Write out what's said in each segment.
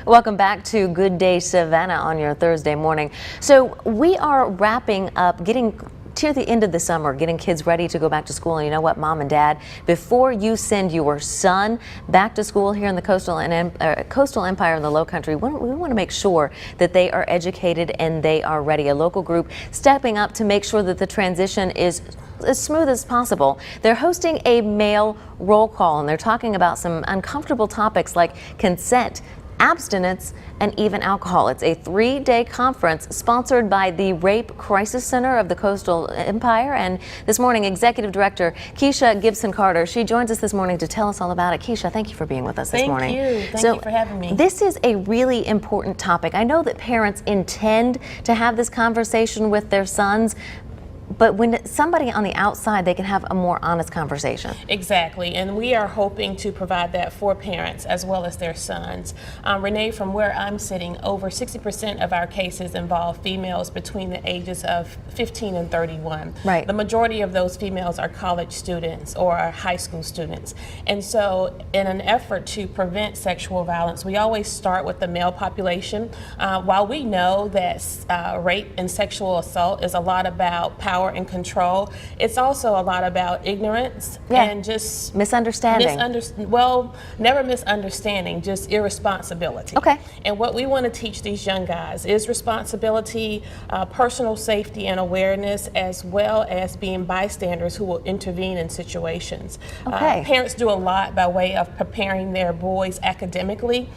Welcome back to Good Day Savannah on your Thursday morning. So we are wrapping up, getting to the end of the summer, getting kids ready to go back to school. And you know what, Mom and Dad, before you send your son back to school here in the coastal empire in the Low Country, we want to make sure that they are educated and they are ready. A local group stepping up to make sure that the transition is as smooth as possible. They're hosting a male roll call, and they're talking about some uncomfortable topics like consent, abstinence, and even alcohol. It's a 3-day conference sponsored by the Rape Crisis Center of the Coastal Empire. And this morning, Executive Director Keisha Gibson-Carter, she joins us this morning to tell us all about it. Keisha, thank you for being with us this morning. Thank you for having me. This is a really important topic. I know that parents intend to have this conversation with their sons, but when somebody on the outside, they can have a more honest conversation. Exactly, and we are hoping to provide that for parents as well as their sons. Renee, from where I'm sitting, over 60% of our cases involve females between the ages of 15 and 31. Right. The majority of those females are college students or are high school students. And so in an effort to prevent sexual violence, we always start with the male population. While we know that rape and sexual assault is a lot about power and control, it's also a lot about ignorance and just misunderstanding. Never misunderstanding, just irresponsibility. Okay. And what we want to teach these young guys is responsibility, personal safety and awareness, as well as being bystanders who will intervene in situations. Okay. Parents do a lot by way of preparing their boys academically.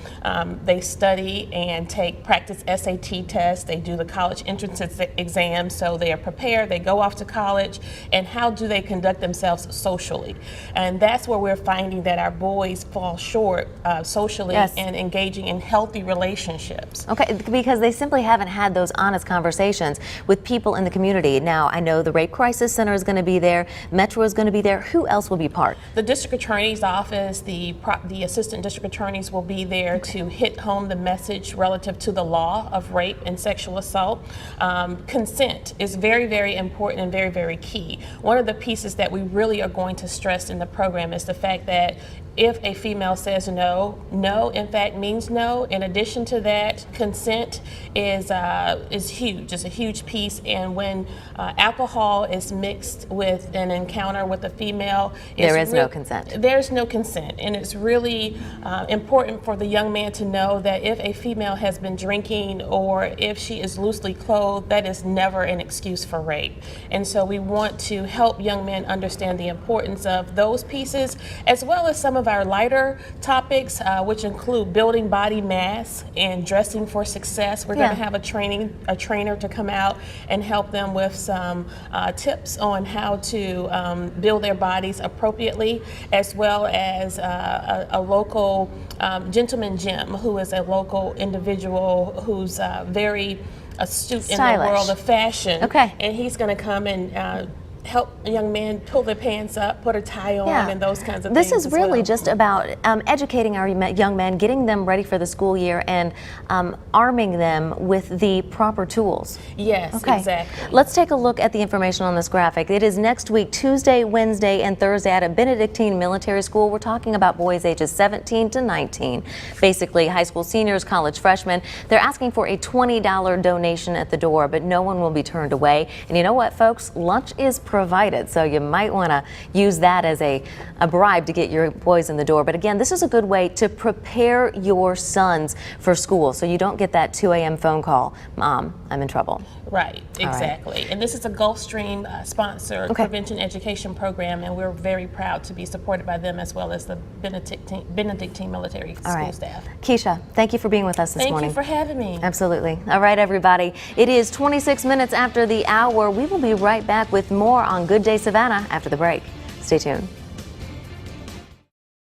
They study and practice SAT tests. They do the college entrance exam, so they are prepared. They go off to college, and how do they conduct themselves socially? And that's where we're finding that our boys fall short socially and engaging in healthy relationships. Okay, because they simply haven't had those honest conversations with people in the community. Now, I know the Rape Crisis Center is going to be there, Metro is going to be there. Who else will be part? The district attorney's office, the assistant district attorneys will be there to hit home the message relative to the law of rape and sexual assault. Consent is very, very important and very, very key. One of the pieces that we really are going to stress in the program is the fact that if a female says no, no in fact means no. In addition to that, consent is huge. It's a huge piece, and when alcohol is mixed with an encounter with a female, there is no consent. There's no consent, and it's really important for the young man to know that if a female has been drinking or if she is loosely clothed, that is never an excuse for rape. And so we want to help young men understand the importance of those pieces, as well as some of our lighter topics, which include building body mass and dressing for success. We're going to have a trainer to come out and help them with some tips on how to build their bodies appropriately, as well as a local gentleman gym, who is a local individual who's very astute stylish in the world of fashion. Okay. And he's going to come and help a young man pull their pants up, put a tie on, and those kinds of things. This is really just about educating our young men, getting them ready for the school year, and arming them with the proper tools. Yes, exactly. Let's take a look at the information on this graphic. It is next week, Tuesday, Wednesday, and Thursday at a Benedictine Military School. We're talking about boys ages 17 to 19, basically high school seniors, college freshmen. They're asking for a $20 donation at the door, but no one will be turned away. And you know what, folks? Lunch is provided, so you might want to use that as a bribe to get your boys in the door. But again, this is a good way to prepare your sons for school, so you don't get that 2 a.m. phone call, Mom, I'm in trouble. Right, exactly. And this is a Gulfstream sponsored prevention education program, and we're very proud to be supported by them as well as the Benedictine Military School staff. Keisha, thank you for being with us this morning. Thank you for having me. Absolutely. All right, everybody. It is 26 minutes after the hour. We will be right back with more on Good Day Savannah after the break. Stay tuned.